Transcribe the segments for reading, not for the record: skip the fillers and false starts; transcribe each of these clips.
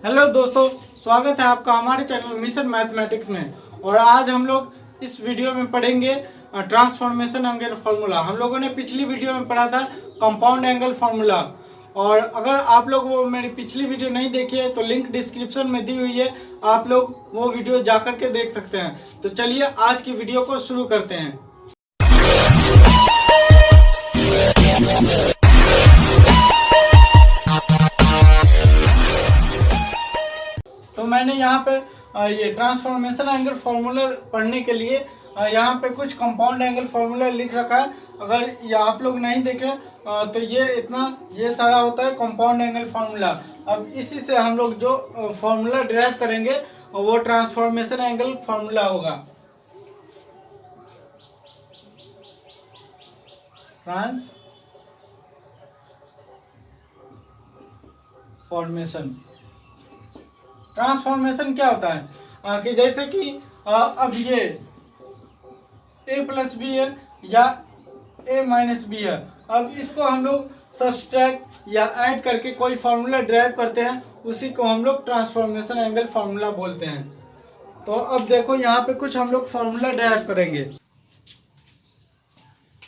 Hello दोस्तों, स्वागत है आपका हमारे चैनल मिशन मैथमेटिक्स में। और आज हम लोग इस वीडियो में पढ़ेंगे ट्रांसफॉर्मेशन एंगल फार्मूला। हम लोगों ने पिछली वीडियो में पढ़ा था कंपाउंड एंगल फार्मूला। और अगर आप लोग वो मेरी पिछली वीडियो नहीं देखी है तो लिंक डिस्क्रिप्शन में दी हुई है, आप लोग वो वीडियो जा कर के देख सकते हैं। तो चलिए आज की वीडियो को शुरू करते हैं। तो मैंने यहाँ पे ये ट्रांसफॉर्मेशन एंगल फार्मूला पढ़ने के लिए यहाँ पे कुछ कंपाउंड एंगल फार्मूला लिख रखा है। अगर ये आप लोग नहीं देखे तो ये सारा होता है कंपाउंड एंगल फार्मूला। अब इसी से हम लोग जो फार्मूला डिराइव करेंगे वो ट्रांसफॉर्मेशन एंगल फार्मूला होगा। ट्रांसफॉर्मेशन क्या होता है कि जैसे कि अब ये a प्लस बी है या a माइनस बी है। अब इसको हम लोग सब्सट्रैक्ट या ऐड करके कोई फार्मूला ड्राइव करते हैं, उसी को हम लोग ट्रांसफॉर्मेशन एंगल फार्मूला बोलते हैं। तो अब देखो यहाँ पे कुछ हम लोग फार्मूला ड्राइव करेंगे।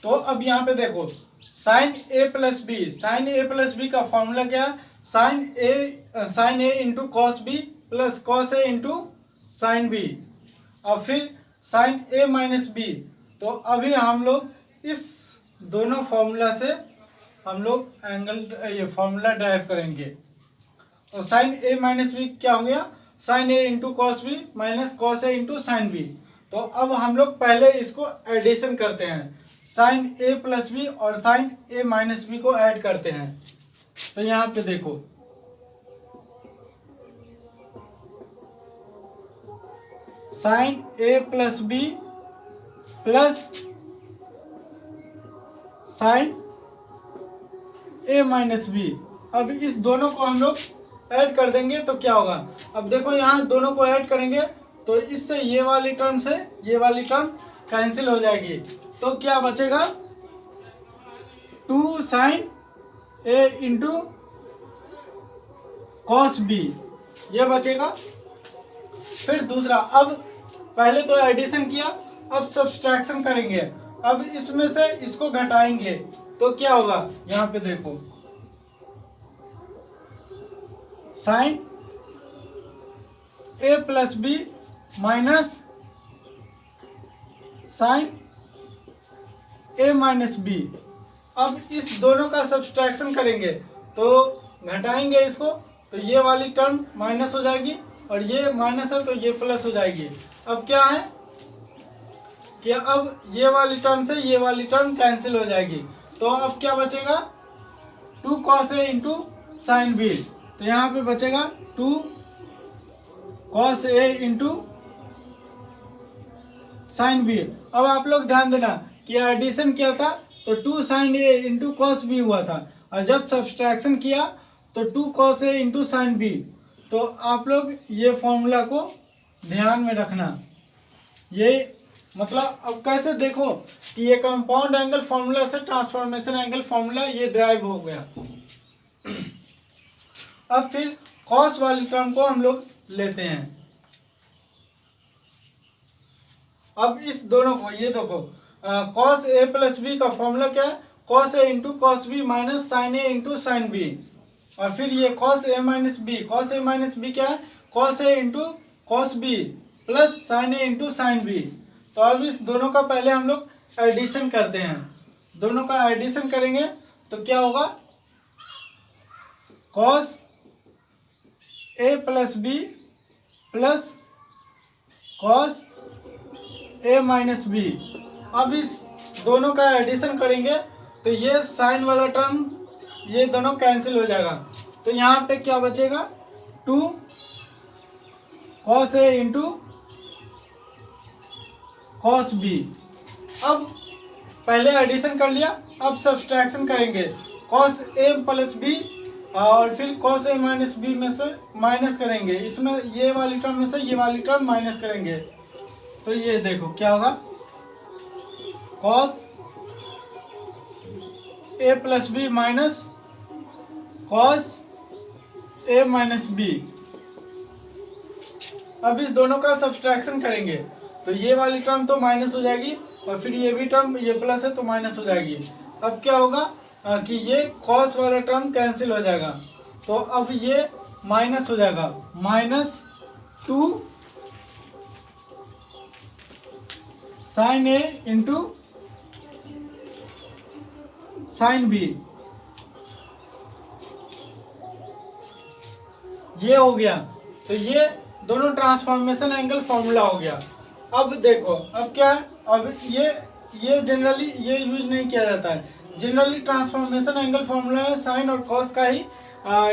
तो अब यहाँ पे देखो साइन ए प्लस बी का फॉर्मूला क्या है? Sine A into cos B plus cos A into sine B. और फिर साइन ए माइनस बी। तो अभी हम लोग इस दोनों फॉर्मूला से हम लोग ये फॉर्मूला ड्राइव करेंगे। तो साइन ए माइनस बी क्या हो गया? Sine A into cos B minus cos A into sine B. तो अब हम लोग पहले इसको एडिशन करते हैं, साइन ए प्लस बी और साइन ए माइनस बी को ऐड करते हैं। तो यहाँ पे देखो sine A plus B plus sine A minus B. अब इस दोनों को हम लोग ऐड कर देंगे तो क्या होगा? अब देखो यहाँ दोनों को ऐड करेंगे तो इससे ये वाली टर्म से ये वाली टर्म कैंसिल हो जाएगी। तो क्या बचेगा? 2 sign A into cos B, ये बचेगा। फिर दूसरा, अब पहले तो एडिशन किया, अब सब्सट्रैक्शन करेंगे। अब इसमें से इसको घटाएंगे तो क्या होगा? यहाँ पे देखो sine A plus B minus sine A minus B. अब इस दोनों का सब्सट्रैक्शन करेंगे तो घटाएंगे इसको, तो ये वाली टर्म माइनस हो जाएगी और ये माइनस है तो ये प्लस हो जाएगी। अब क्या है कि अब ये वाली टर्म से ये वाली टर्म कैंसिल हो जाएगी। तो अब क्या बचेगा? 2 cos a into sine B. तो यहाँ पे बचेगा 2 cos a into sine B. अब आप लोग ध्यान देना कि एडिशन किया था तो 2 sign A into cos B हुआ था, और जब सब्सट्रैक्शन किया तो 2 cos a into sine B. तो आप लोग ये फॉर्मूला को ध्यान में रखना। ये मतलब अब कैसे देखो कि ये कंपाउंड एंगल फार्मूला से ट्रांसफॉर्मेशन एंगल फार्मूला ये ड्राइव हो गया। अब फिर कॉस वाली टर्म को हम लोग लेते हैं। अब इस दोनों को ये देखो कॉस ए प्लस बी का फॉर्मूला क्या है? Cos A into cos B minus sine A into sine B. और फिर ये कॉस ए माइनस बी क्या है? Cos A into cos B plus sine A into sine B. तो अब इस दोनों का पहले हम लोग एडिशन करते हैं। दोनों का एडिशन करेंगे तो क्या होगा? Cos A plus B plus cos A minus B. अब इस दोनों का एडिशन करेंगे तो ये साइन वाला टर्म ये दोनों कैंसिल हो जाएगा। तो यहाँ पे क्या बचेगा? 2 cos a into cos b। अब पहले एडिशन कर लिया, अब सब्सट्रैक्शन करेंगे। cos a प्लस बी और फिर cos a माइनस बी में से माइनस करेंगे, इसमें ये वाली टर्म में से ये वाली टर्म माइनस करेंगे। तो ये देखो क्या होगा? cos a plus B minus cos A minus B. अब इस दोनों का सब्सट्रैक्शन करेंगे तो ये वाली टर्म तो माइनस हो जाएगी और फिर ये भी टर्म, ये प्लस है तो माइनस हो जाएगी। अब क्या होगा कि ये कॉस वाला टर्म कैंसिल हो जाएगा, तो अब ये माइनस हो जाएगा, -2 sign A into sine B, ये हो गया। तो ये दोनों ट्रांसफॉर्मेशन एंगल फॉर्मूला हो गया। अब देखो अब क्या है, अब ये जनरली ये यूज नहीं किया जाता है। जनरली ट्रांसफॉर्मेशन एंगल फॉर्मूला है साइन और कॉस का ही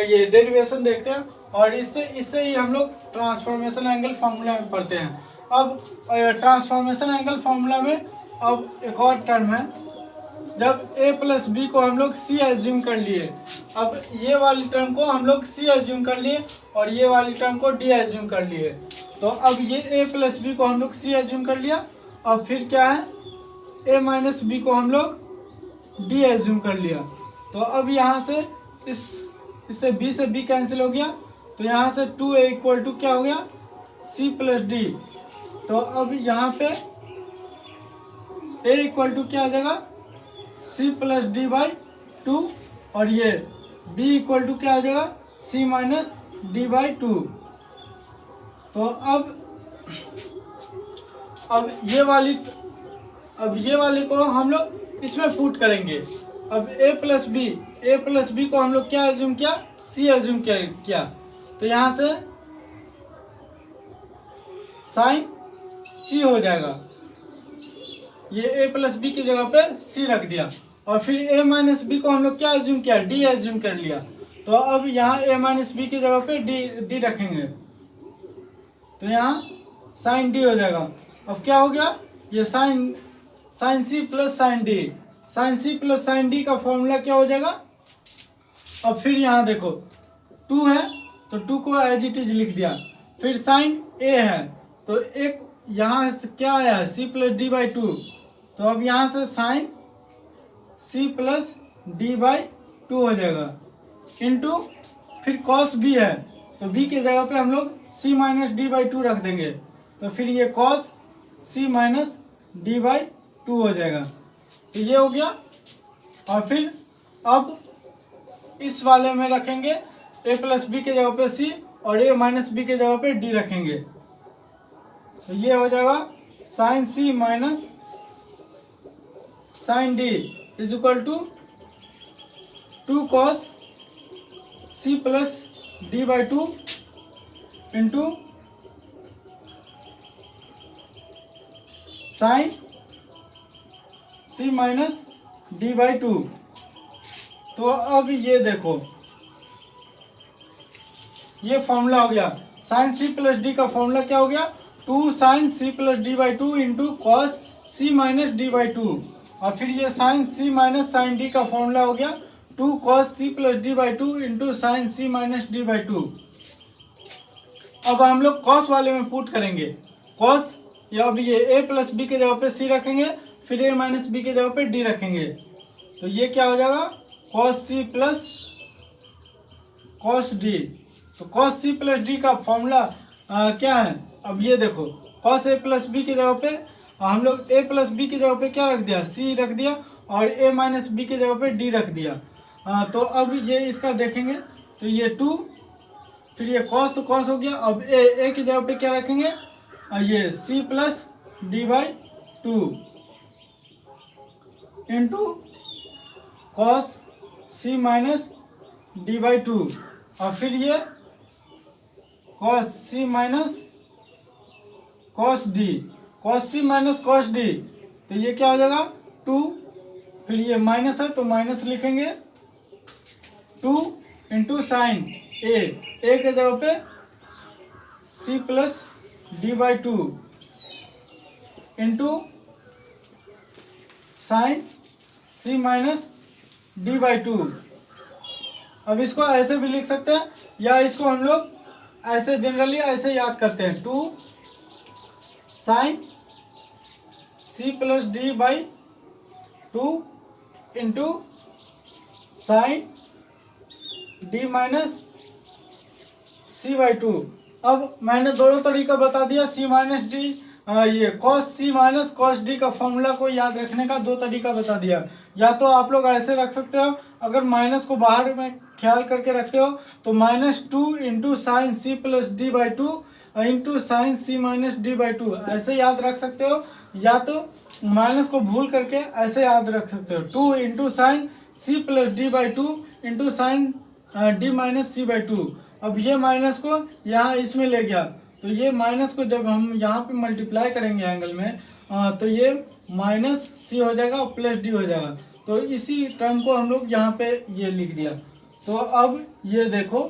ये डेरिवेशन देखते हैं और इससे ही हम लोग ट्रांसफॉर्मेशन एंगल फॉर्मूला में पढ़ते हैं। अब ट्रांसफॉर्मेशन एंगल फॉर्मूला में अब एक और टर्म है, जब a प्लस बी को हम लोग c एज्यूम कर लिए, अब ये वाली टर्म को हम लोग c एज्यूम कर लिए और ये वाली टर्म को d एज्यूम कर लिए। तो अब ये a प्लस बी को हम लोग c एज्यूम कर लिया और फिर क्या है a माइनस बी को हम लोग d एज्यूम कर लिया। तो अब यहाँ से इससे b से b कैंसिल हो गया, तो यहाँ से 2a इक्वल टू क्या हो गया c प्लस डी। तो अब यहाँ पे a इक्वल टू क्या आ जाएगा c प्लस डी बाई 2 और ये b इक्वल टू क्या आ जाएगा c माइनस डी बाई 2। तो अब ये वाली को हम लोग इसमें पुट करेंगे। अब a प्लस बी को हम लोग क्या एज्यूम किया c एज्यूम किया, तो यहाँ से साइन c हो जाएगा, ये a प्लस बी की जगह पे c रख दिया और फिर a माइनस बी को हम लोग क्या एज्यूम किया d एज्यूम कर लिया। तो अब यहाँ a माइनस बी की जगह पे d रखेंगे, तो यहाँ साइन d हो जाएगा। अब क्या हो गया ये sine c plus sine d, sine c plus sine d का फॉर्मूला क्या हो जाएगा। अब फिर यहाँ देखो 2 है तो 2 को एज इट इज लिख दिया, फिर साइन a है तो एक यहाँ से क्या आया है c प्लस डी बाई 2, तो अब यहाँ से sine c plus D by 2 हो जाएगा इंटू फिर कॉस b है तो b की जगह पे हम लोग c माइनस डी बाई 2 रख देंगे, तो फिर ये cos c minus D by 2 हो जाएगा। तो ये हो गया और फिर अब इस वाले में रखेंगे a प्लस बी के जगह पे c और a माइनस बी के जगह पे d रखेंगे, तो ये हो जाएगा sine c minus sine d is equal to 2 cos c plus D by 2 into sine c minus D by 2। तो अब ये देखो ये फॉर्मूला हो गया, साइन c प्लस डी का फॉर्मूला क्या हो गया 2 sine c plus D by 2 into cos c minus D by 2 और फिर ये sine c minus sine D का फॉर्मूला हो गया 2 cos c plus D by 2 into sine c minus D by 2। अब हम लोग कॉस वाले में पुट करेंगे कॉस, या अब ये a प्लस बी के जगह पे c रखेंगे फिर a माइनस बी के जगह पे d रखेंगे, तो ये क्या हो जाएगा cos c plus cos d। तो कॉस c प्लस d का फॉर्मूला क्या है, अब ये देखो कॉस a प्लस बी की जगह पे हम लोग a प्लस बी की जगह पे क्या रख दिया c रख दिया और a माइनस बी की जगह पे d रख दिया। तो अब ये इसका देखेंगे तो ये 2 फिर ये कॉस तो कॉस हो गया, अब a की जगह पे क्या रखेंगे ये c plus D by 2 into cos c minus D by 2 और फिर ये cos c minus cos D, cos c minus cos D, तो ये क्या हो जाएगा 2 फिर ये माइनस है तो माइनस लिखेंगे 2 इंटू साइन a के जगह पे c plus D by 2 into sine c minus D by 2। अब इसको ऐसे भी लिख सकते हैं या इसको हम लोग ऐसे जनरली ऐसे याद करते हैं 2 sine c plus D by 2 into sine d minus c by 2। अब मैंने दोनों तरीका बता दिया, सी माइनस डी, ये cos C minus cos D का फॉर्मूला को याद रखने का दो तरीका बता दिया। या तो आप लोग ऐसे रख सकते हो, अगर माइनस को बाहर में ख्याल करके रखते हो तो -2 into sine C plus D by 2 into sine C minus D by 2 ऐसे याद रख सकते हो। या तो माइनस को भूल करके ऐसे याद रख सकते हो, 2 into sine C plus D by 2 into sine D minus C by 2। अब ये माइनस को यहाँ इसमें ले गया, तो ये माइनस को जब हम यहाँ पे मल्टीप्लाई करेंगे एंगल में, तो ये माइनस सी हो जाएगा और प्लस डी हो जाएगा। तो इसी टर्म को हम लोग यहाँ पे ये लिख दिया। तो अब ये देखो,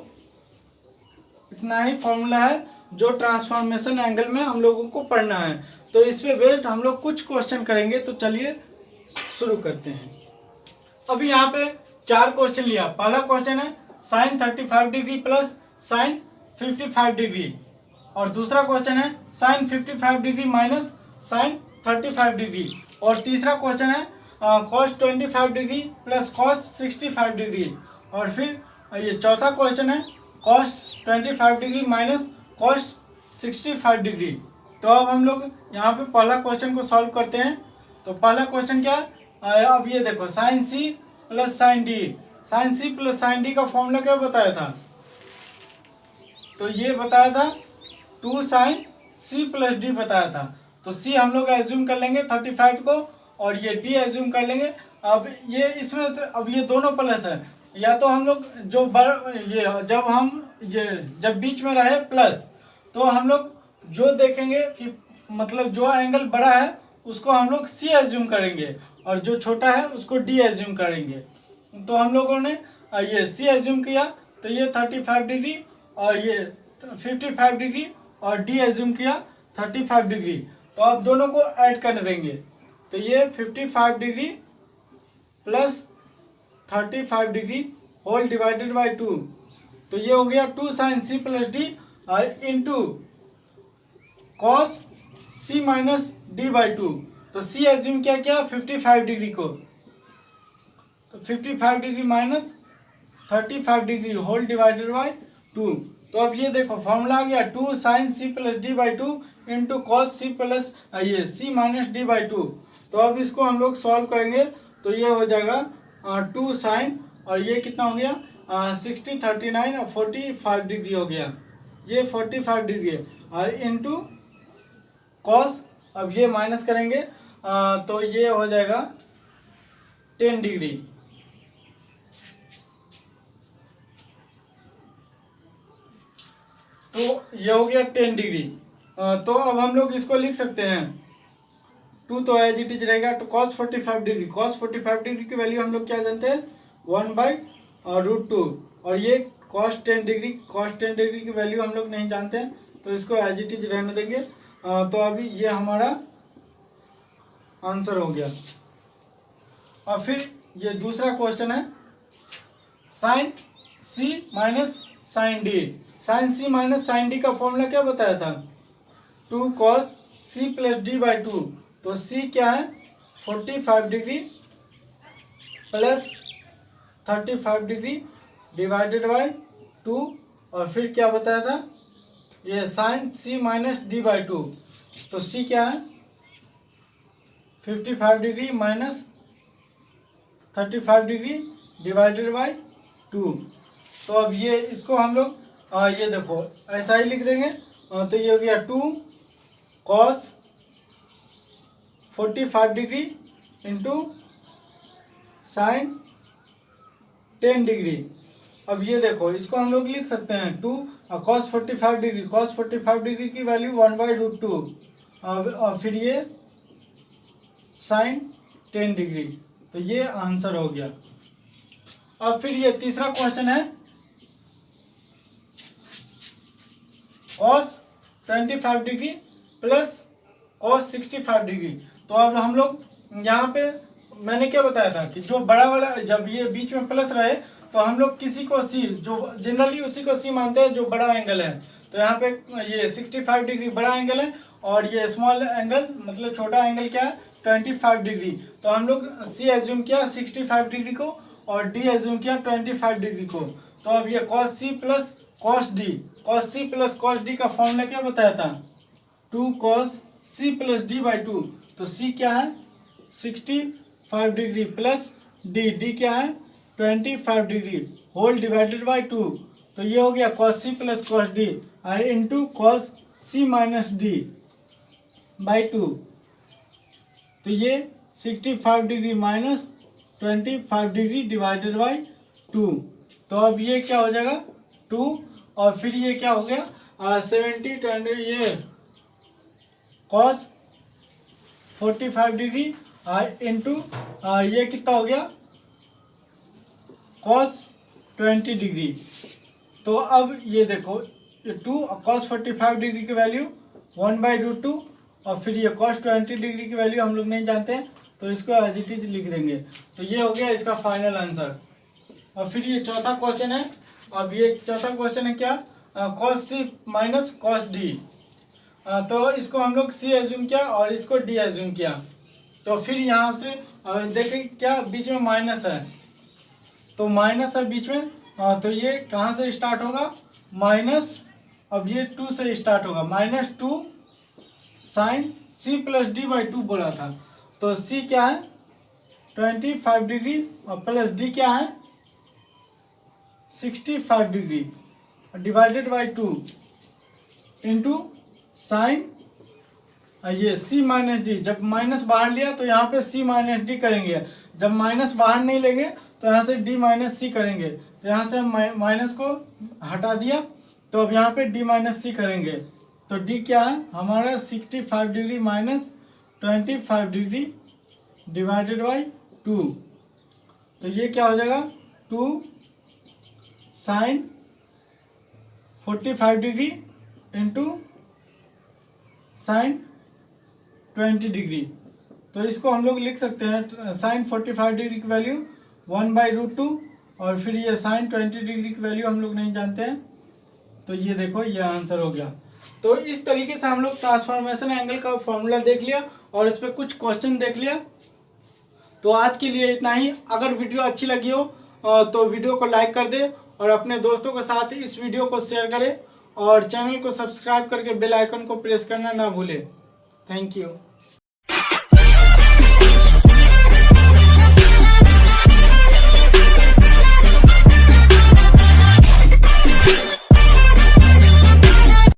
इतना ही फॉर्मूला है जो ट्रांसफॉर्मेशन एंगल में हम लोगों को पढ़ना है। तो इस पे बेस्ड हम लोग कुछ क्वेश्चन करेंगे। तो चलिए शुरू करते हैं। अभी यहाँ पे 4 क्वेश्चन लिया। पहला क्वेश्चन है sine 35 degree plus sine 55 degree, और दूसरा क्वेश्चन है sine 55 degree minus sine 35 degree, और तीसरा क्वेश्चन है cos 25 degree plus cos 65 degree, और फिर ये चौथा क्वेश्चन है cos 25 degree minus cos 65 degree. तो अब हम लोग यहाँ पे पहला क्वेश्चन को सॉल्व करते हैं। तो पहला क्वेश्चन क्या है, अब ये देखो sine C plus sine D, sine C plus sine D का फॉर्मूला क्या बताया था, तो ये बताया था 2 साइन सी प्लस डी बताया था। तो सी हम लोग एज्यूम कर लेंगे 35 को, और ये डी एज्यूम कर लेंगे। अब ये इसमें से अब ये दोनों प्लस है, या तो हम लोग जो ये जब बीच में रहे प्लस, तो हम लोग जो देखेंगे कि मतलब जो एंगल बड़ा है उसको हम लोग सी एज्यूम करेंगे, और जो छोटा है उसको डी एज्यूम करेंगे। तो हम लोगों ने ये सी एज्यूम किया, तो ये 35 डिग्री और ये 55 डिग्री, और डी एज्यूम किया 35 डिग्री। तो आप दोनों को ऐड कर देंगे, तो ये 55 degree plus 35 degree whole divided by 2, तो ये हो गया 2 sine C plus D into cos C minus D by 2। तो सी एज्यूम क्या 55 डिग्री को, तो 55 degree minus 35 degree whole divided by 2। तो अब ये देखो फॉर्मूला आ गया 2 sine C plus D by 2 into cos C plus ये सी माइनस डी बाई 2। तो अब इसको हम लोग सॉल्व करेंगे, तो ये हो जाएगा 2 साइन, और ये कितना हो गया 60 39 और 45 डिग्री हो गया, ये 45 डिग्री है, और इंटू कॉस, अब ये माइनस करेंगे तो ये हो जाएगा 10 डिग्री। तो ये हो गया 10 डिग्री। तो अब हम लोग इसको लिख सकते हैं 2 तो एज इट इज रहेगा, तो cos 45 डिग्री, cos 45 डिग्री की वैल्यू हम लोग क्या जानते हैं 1/√2, और ये cos 10 डिग्री, cos 10 डिग्री की वैल्यू हम लोग नहीं जानते हैं, तो इसको एज इट इज रहने देंगे। तो अभी ये हमारा आंसर हो गया। और फिर ये दूसरा क्वेश्चन है sine C minus sine D, sine C minus sine D का फॉर्मूला क्या बताया था 2 cos C plus D by 2। तो सी क्या है 45 degree plus 35 degree divided by 2, और फिर क्या बताया था ये sine C minus D by 2। तो सी क्या है 55 degree minus 35 degree divided by 2। तो अब ये इसको हम लोग ये देखो ऐसा ही लिख देंगे। तो ये हो गया 2 cos 45 degree into sign 10 degree. अब ये देखो इसको हम लोग लिख सकते हैं 2 cos 45 डिग्री, cos 45 डिग्री की वैल्यू 1/√2, और फिर ये साइन 10 डिग्री। तो ये आंसर हो गया। अब फिर ये तीसरा क्वेश्चन है cos 25 degree plus cos 65 degree. तो अब हम लोग यहाँ पे मैंने क्या बताया था कि जो बड़ा वाला जब ये बीच में प्लस रहे तो हम लोग किसी को सी, जो जनरली उसी को सी मानते हैं जो बड़ा एंगल है। तो यहाँ पे ये 65 डिग्री बड़ा एंगल है, और ये स्मॉल एंगल मतलब छोटा एंगल क्या है 25 डिग्री। तो हम लोग सी एज्यूम किया 65 डिग्री को, और डी एज्यूम किया 25 डिग्री को। तो अब ये cos C plus cos cos C plus cos D का फॉर्मूला क्या बताया था, 2 cos c plus D by 2। तो c क्या है 65 डिग्री प्लस डी क्या है 25 डिग्री होल डिवाइडेड बाई 2। तो ये हो गया cos c plus cos D into cos c minus D by 2। तो ये 65 degree minus 25 degree divided by 2। तो अब ये क्या हो जाएगा 2 और फिर ये क्या हो गया 70 ये cos 45 डिग्री इंटू ये कितना हो गया cos 20 डिग्री। तो अब ये देखो 2 cos 45 डिग्री की वैल्यू 1/√2 और फिर ये cos 20 डिग्री की वैल्यू हम लोग नहीं जानते हैं तो इसको एज इट इज लिख देंगे। तो ये हो गया इसका फाइनल आंसर। और फिर ये चौथा क्वेश्चन है। अब ये चौथा क्वेश्चन है क्या cos c minus cos d। तो इसको हम लोग c एज्यूम किया और इसको d एज्यूम किया। तो फिर यहाँ से देखें क्या बीच में माइनस है, तो माइनस है बीच में। तो ये कहाँ से स्टार्ट होगा माइनस, अब ये 2 से स्टार्ट होगा -2 sine c plus D by 2 बोला था। तो c क्या है 25 डिग्री और प्लस d क्या है 65 degree divided by 2 into sign ये c माइनस डी। जब माइनस बाहर लिया तो यहाँ पे c माइनस डी करेंगे, जब माइनस बाहर नहीं लेंगे तो यहाँ से d माइनस सी करेंगे। तो यहाँ से माइनस को हटा दिया तो अब यहाँ पे d माइनस सी करेंगे। तो d क्या है हमारा 65 degree minus 25 degree divided by 2। तो ये क्या हो जाएगा 2 sine 45 degree into sine 20 degree. तो इसको हम लोग लिख सकते हैं साइन 45 डिग्री की वैल्यू 1/√2 और फिर ये साइन 20 डिग्री की वैल्यू हम लोग नहीं जानते हैं। तो ये देखो ये आंसर हो गया। तो इस तरीके से हम लोग ट्रांसफॉर्मेशन एंगल का फॉर्मूला देख लिया और इस पर कुछ क्वेश्चन देख लिया। तो आज के लिए इतना ही। अगर वीडियो अच्छी लगी हो तो वीडियो को लाइक कर दे और अपने दोस्तों के साथ इस वीडियो को शेयर करें और चैनल को सब्सक्राइब करके बेल आइकन को प्रेस करना ना भूलें। Thank you.